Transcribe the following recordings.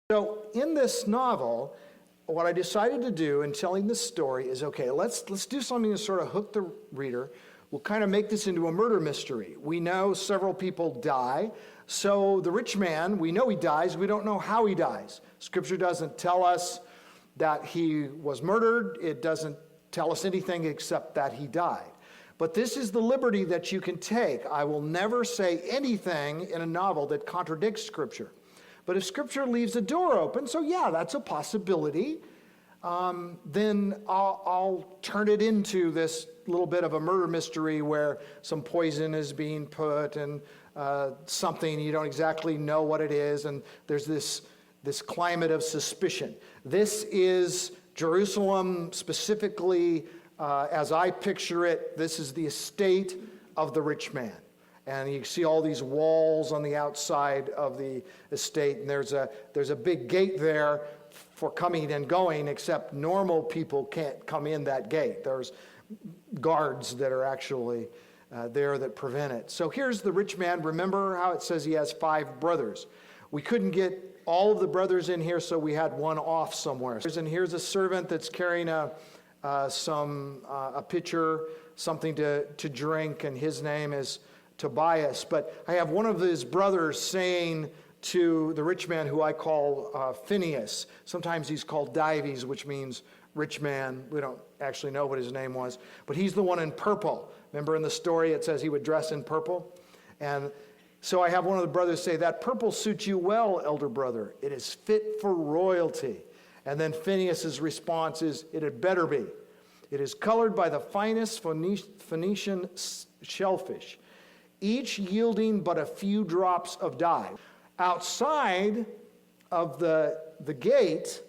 So in this novel, what I decided to do in telling this story is, okay, let's do something to sort of hook the reader. We'll kind of make this into a murder mystery. We know several people die. So the rich man, we know he dies. We don't know how he dies. Scripture doesn't tell us that he was murdered. It doesn't tell us anything except that he died. But this is the liberty that you can take. I will never say anything in a novel that contradicts Scripture. But if Scripture leaves a door open, so yeah, that's a possibility, then I'll turn it into this little bit of a murder mystery where some poison is being put and something, you don't exactly know what it is, and there's this climate of suspicion. This is Jerusalem specifically, as I picture it. This is the estate of the rich man. And you see all these walls on the outside of the estate, and there's a big gate there for coming and going, except normal people can't come in that gate. There's guards that are actually there that prevent it. So here's the rich man. Remember how it says he has 5 brothers. We couldn't get all of the brothers in here, so we had one off somewhere. And here's a servant that's carrying a pitcher, something to drink, and his name is Tobias. But I have one of his brothers saying to the rich man, who I call Phineas. Sometimes he's called Dives, which means rich man. We don't actually know what his name was, but he's the one in purple. Remember in the story it says he would dress in purple? And so I have one of the brothers say, "That purple suits you well, elder brother. It is fit for royalty." And then Phineas's response is, "It had better be. It is colored by the finest Phoenician shellfish, each yielding but a few drops of dye." Outside of the gate,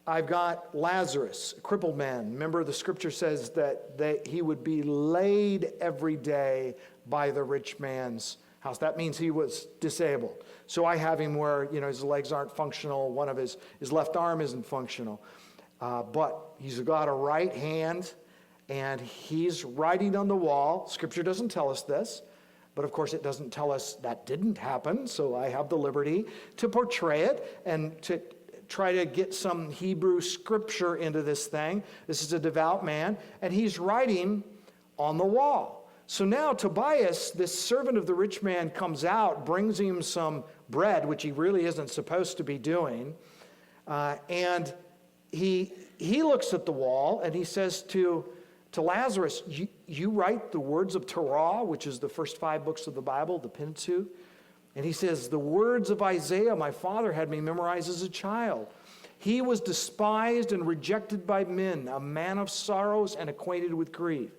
I've got Lazarus, a crippled man. Remember, the scripture says that he would be laid every day by the rich man's house. That means he was disabled. So I have him where, his legs aren't functional. One of his left arm isn't functional. But he's got a right hand, and he's writing on the wall. Scripture doesn't tell us this. But of course, it doesn't tell us that didn't happen, so I have the liberty to portray it and to try to get some Hebrew scripture into this thing. This is a devout man, and he's writing on the wall. So now Tobias, this servant of the rich man, comes out, brings him some bread, which he really isn't supposed to be doing, and he looks at the wall, and he says to Lazarus, you write the words of Torah, which is the first 5 books of the Bible, the Pentateuch. And he says, "The words of Isaiah my father had me memorize as a child. He was despised and rejected by men, a man of sorrows and acquainted with grief."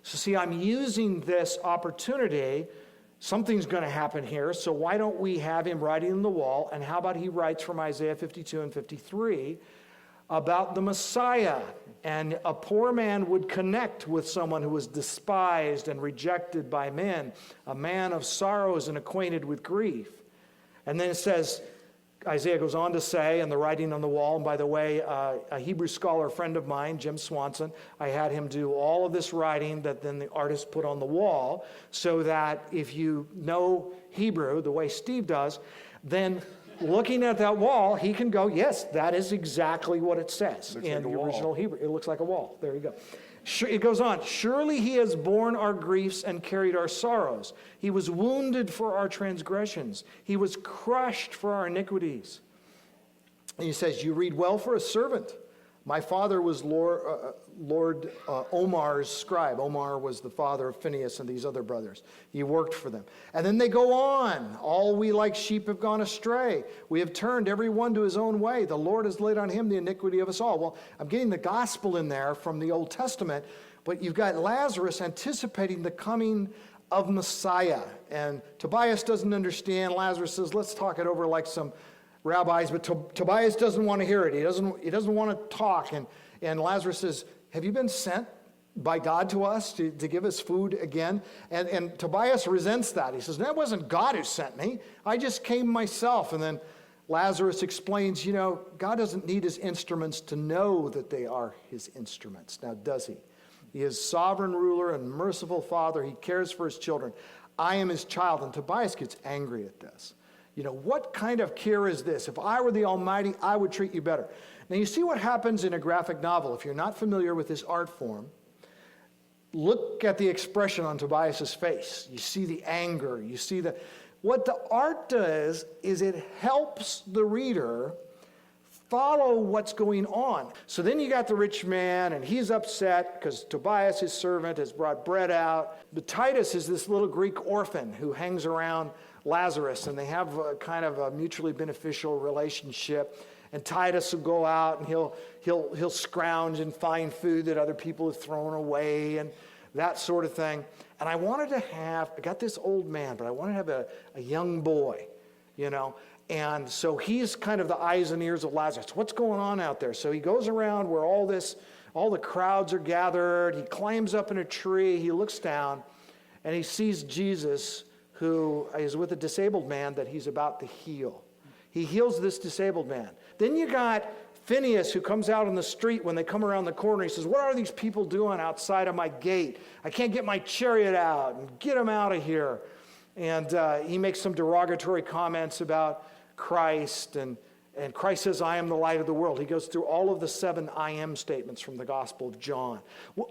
So see, I'm using this opportunity. Something's going to happen here, so why don't we have him writing on the wall? And how about he writes from Isaiah 52 and 53 about the Messiah? And a poor man would connect with someone who was despised and rejected by men, a man of sorrows and acquainted with grief. And then it says, Isaiah goes on to say, in the writing on the wall, and by the way, a Hebrew scholar friend of mine, Jim Swanson, I had him do all of this writing that then the artist put on the wall, so that if you know Hebrew the way Steve does, then looking at that wall, he can go, yes, that is exactly what it says in the original Hebrew. It looks like a wall. There you go. It goes on. "Surely he has borne our griefs and carried our sorrows. He was wounded for our transgressions. He was crushed for our iniquities." And he says, "You read well for a servant. My father was Lord Omar's scribe." Omar was the father of Phineas and these other brothers. He worked for them. And then they go on. "All we like sheep have gone astray. We have turned every one to his own way. The Lord has laid on him the iniquity of us all." Well, I'm getting the gospel in there from the Old Testament, but you've got Lazarus anticipating the coming of Messiah. And Tobias doesn't understand. Lazarus says, "Let's talk it over like some rabbis," but Tobias doesn't want to hear it. He doesn't want to talk. And Lazarus says, "Have you been sent by God to us to give us food again?" And Tobias resents that. He says, "That wasn't God who sent me. I just came myself." And then Lazarus explains, God doesn't need his instruments to know that they are his instruments. Now, does he? He is sovereign ruler and merciful father. He cares for his children. I am his child. And Tobias gets angry at this. What kind of care is this? If I were the Almighty, I would treat you better. Now, you see what happens in a graphic novel. If you're not familiar with this art form, look at the expression on Tobias's face. You see the anger. You see what the art does is it helps the reader follow what's going on. So then you got the rich man, and he's upset because Tobias, his servant, has brought bread out. But Titus is this little Greek orphan who hangs around Lazarus, and they have a kind of a mutually beneficial relationship. And Titus will go out and he'll scrounge and find food that other people have thrown away and that sort of thing. And I got this old man, but I wanted to have a young boy, And so he's kind of the eyes and ears of Lazarus. What's going on out there? So he goes around where all the crowds are gathered. He climbs up in a tree. He looks down, and he sees Jesus, who is with a disabled man that he's about to heal. He heals this disabled man. Then you got Phineas, who comes out on the street when they come around the corner. He says, "What are these people doing outside of my gate? I can't get my chariot out, and get them out of here." And he makes some derogatory comments about Christ, and Christ says, "I am the light of the world." He goes through all of the 7 I am statements from the Gospel of John,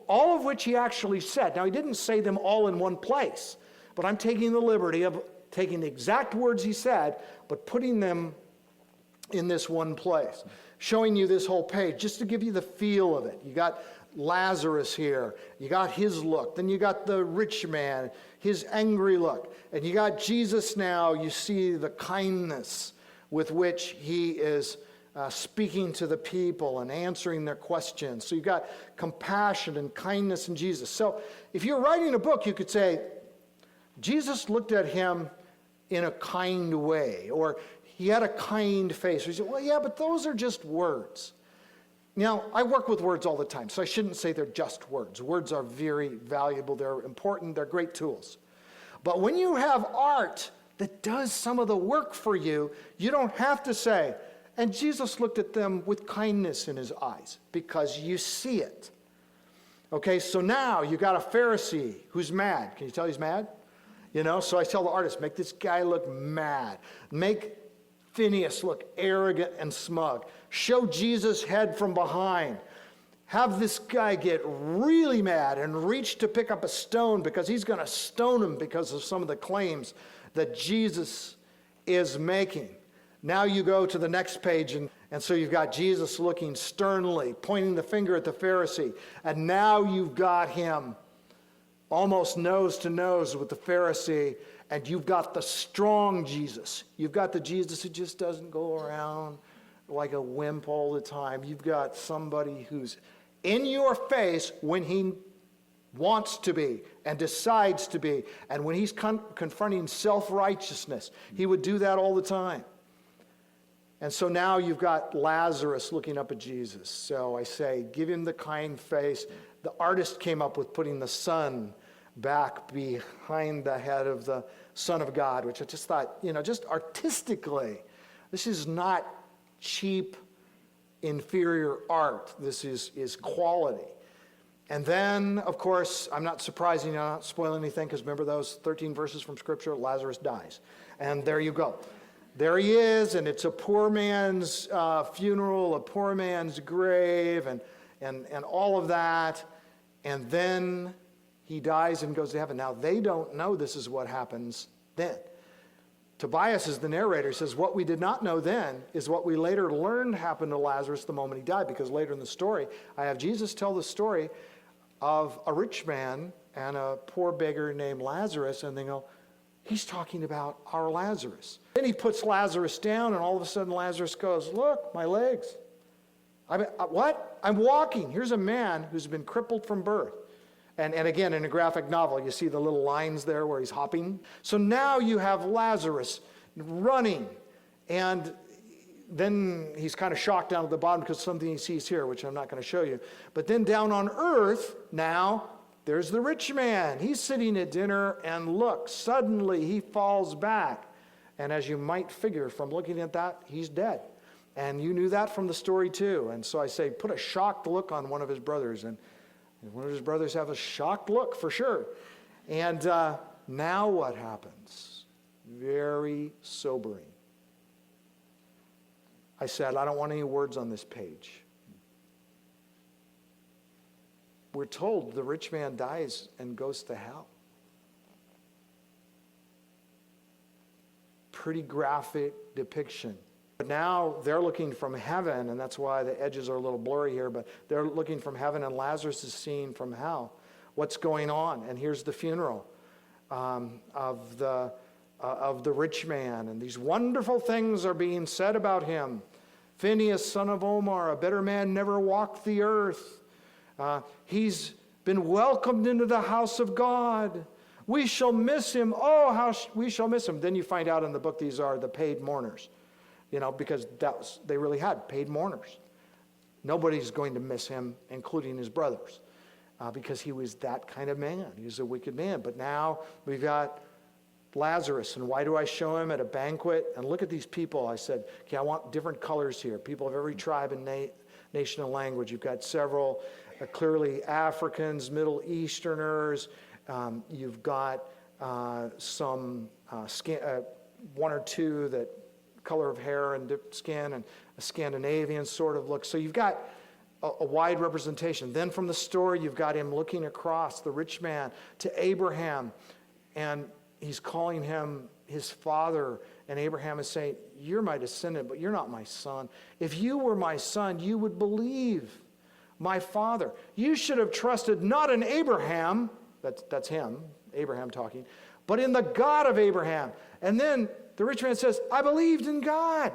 all of which he actually said. Now, he didn't say them all in one place, but I'm taking the liberty of taking the exact words he said, but putting them in this one place, showing you this whole page, just to give you the feel of it. You got Lazarus here. You got his look. Then you got the rich man, his angry look. And you got Jesus now. You see the kindness with which he is speaking to the people and answering their questions. So you've got compassion and kindness in Jesus. So if you're writing a book, you could say, Jesus looked at him in a kind way, or he had a kind face. Or you say, well, yeah, but those are just words. Now, I work with words all the time, so I shouldn't say they're just words. Words are very valuable. They're important. They're great tools. But when you have art that does some of the work for you, you don't have to say, and Jesus looked at them with kindness in his eyes, because you see it. Okay, so now you got a Pharisee who's mad. Can you tell he's mad? So I tell the artist, make this guy look mad. Make Phineas look arrogant and smug. Show Jesus' head from behind. Have this guy get really mad and reach to pick up a stone because he's going to stone him because of some of the claims that Jesus is making. Now you go to the next page, and so you've got Jesus looking sternly, pointing the finger at the Pharisee. And now you've got him almost nose to nose with the Pharisee, and you've got the strong Jesus. You've got the Jesus who just doesn't go around like a wimp all the time. You've got somebody who's in your face when he wants to be and decides to be. And when he's confronting self-righteousness, he would do that all the time. And so now you've got Lazarus looking up at Jesus. So I say, give him the kind face. The artist came up with putting the sun back behind the head of the Son of God, which I just thought, just artistically, this is not cheap, inferior art. This is quality. And then, of course, I'm not surprising you, I'm not spoiling anything, because remember those 13 verses from Scripture? Lazarus dies. And there you go. There he is, and it's a poor man's funeral, a poor man's grave, and all of that. And then he dies and goes to heaven. Now, they don't know this is what happens then. Tobias is the narrator. He says, what we did not know then is what we later learned happened to Lazarus the moment he died, because later in the story, I have Jesus tell the story of a rich man and a poor beggar named Lazarus, and they go, he's talking about our Lazarus. Then he puts Lazarus down, and all of a sudden Lazarus goes, look, my legs. What? I'm walking. Here's a man who's been crippled from birth. And again, in a graphic novel, you see the little lines there where he's hopping. So now you have Lazarus running, and then he's kind of shocked down at the bottom because something he sees here, which I'm not going to show you. But then down on earth, now, there's the rich man. He's sitting at dinner, and look, suddenly he falls back. And as you might figure from looking at that, he's dead. And you knew that from the story too. And so I say, put a shocked look on one of his brothers, and one of his brothers have a shocked look for sure. And now what happens? Very sobering. I said, I don't want any words on this page. We're told the rich man dies and goes to hell. Pretty graphic depiction. But now they're looking from heaven, and that's why the edges are a little blurry here, but they're looking from heaven, and Lazarus is seen from hell. What's going on? And here's the funeral of the rich man, and these wonderful things are being said about him. Phineas, son of Omar, a better man never walked the earth. He's been welcomed into the house of God. We shall miss him. Oh, how we shall miss him. Then you find out in the book these are the paid mourners. Because they really had paid mourners. Nobody's going to miss him, including his brothers, because he was that kind of man. He was a wicked man. But now we've got Lazarus, and why do I show him at a banquet? And look at these people. I said, okay, I want different colors here. People of every tribe and nation and language. You've got several clearly Africans, Middle Easterners. You've got some one or two that color of hair and skin and a Scandinavian sort of look. So you've got a wide representation. Then from the story, you've got him looking across, the rich man, to Abraham, and he's calling him his father, and Abraham is saying, you're my descendant, but you're not my son. If you were my son, you would believe my father. You should have trusted not in Abraham, that's him, Abraham talking, but in the God of Abraham. And then the rich man says, I believed in God.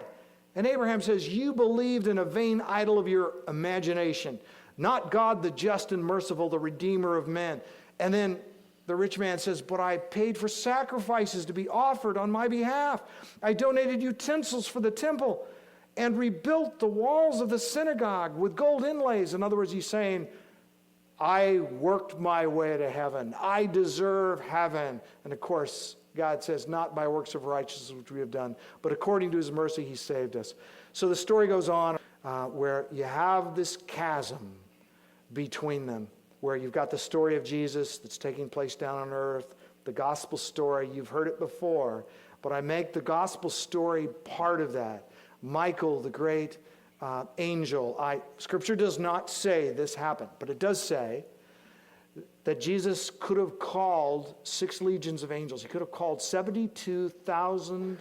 And Abraham says, you believed in a vain idol of your imagination, not God the just and merciful, the Redeemer of men. And then the rich man says, but I paid for sacrifices to be offered on my behalf. I donated utensils for the temple and rebuilt the walls of the synagogue with gold inlays. In other words, he's saying, I worked my way to heaven. I deserve heaven. And of course, God says, not by works of righteousness which we have done, but according to his mercy he saved us. So the story goes on where you have this chasm between them, where you've got the story of Jesus that's taking place down on earth, the gospel story. You've heard it before, but I make the gospel story part of that. Michael, the great angel. Scripture does not say this happened, but it does say that Jesus could have called 6 legions of angels. He could have called 72,000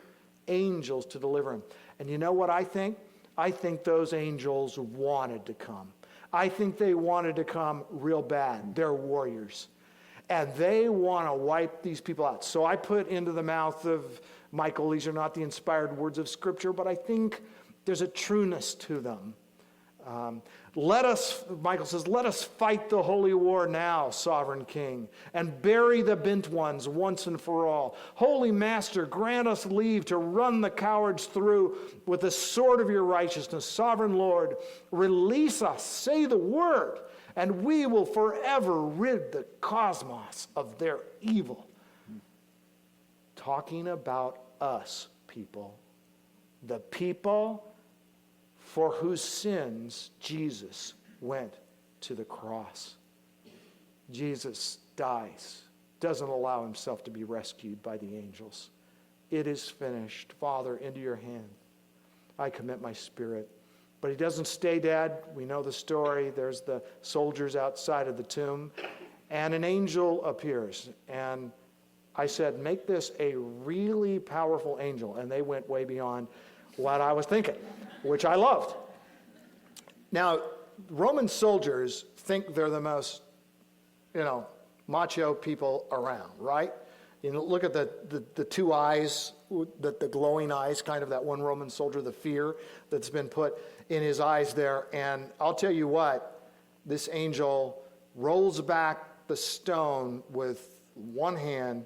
angels to deliver him. And you know what I think? I think those angels wanted to come. I think they wanted to come real bad. They're warriors. And they want to wipe these people out. So I put into the mouth of Michael, these are not the inspired words of Scripture, but I think there's a trueness to them. Michael says, let us fight the holy war now, sovereign king, and bury the bent ones once and for all. Holy master, grant us leave to run the cowards through with the sword of your righteousness. Sovereign Lord, release us, say the word, and we will forever rid the cosmos of their evil. Talking about us, people. The people for whose sins Jesus went to the cross. Jesus dies, doesn't allow himself to be rescued by the angels. It is finished. Father, into your hand I commit my spirit. But he doesn't stay dead. We know the story. There's the soldiers outside of the tomb, and an angel appears. And I said, make this a really powerful angel. And they went way beyond what I was thinking, which I loved. Now, Roman soldiers think they're the most, macho people around, right? Look at the 2 eyes, the glowing eyes, kind of that one Roman soldier, the fear that's been put in his eyes there. And I'll tell you what, this angel rolls back the stone with one hand.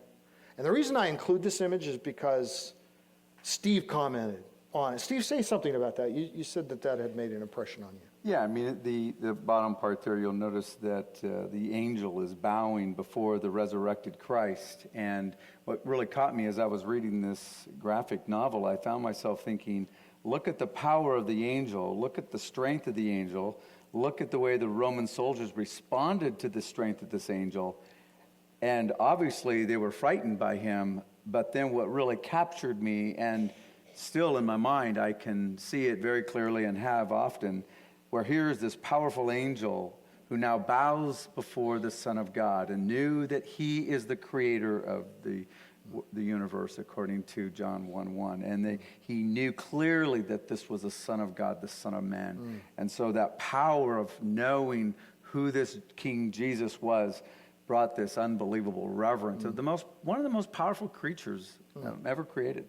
And the reason I include this image is because Steve commented on it. Steve, say something about that. You said that had made an impression on you. Yeah, I mean, the bottom part there, you'll notice that the angel is bowing before the resurrected Christ. And what really caught me as I was reading this graphic novel, I found myself thinking, look at the power of the angel, look at the strength of the angel, look at the way the Roman soldiers responded to the strength of this angel. And obviously they were frightened by him, but then what really captured me and still in my mind, I can see it very clearly and have often, where here is this powerful angel who now bows before the Son of God and knew that he is the creator of the universe, according to John 1:1. And he knew clearly that this was the Son of God, the Son of Man. And so that power of knowing who this King Jesus was brought this unbelievable reverence of one of the most powerful creatures ever created.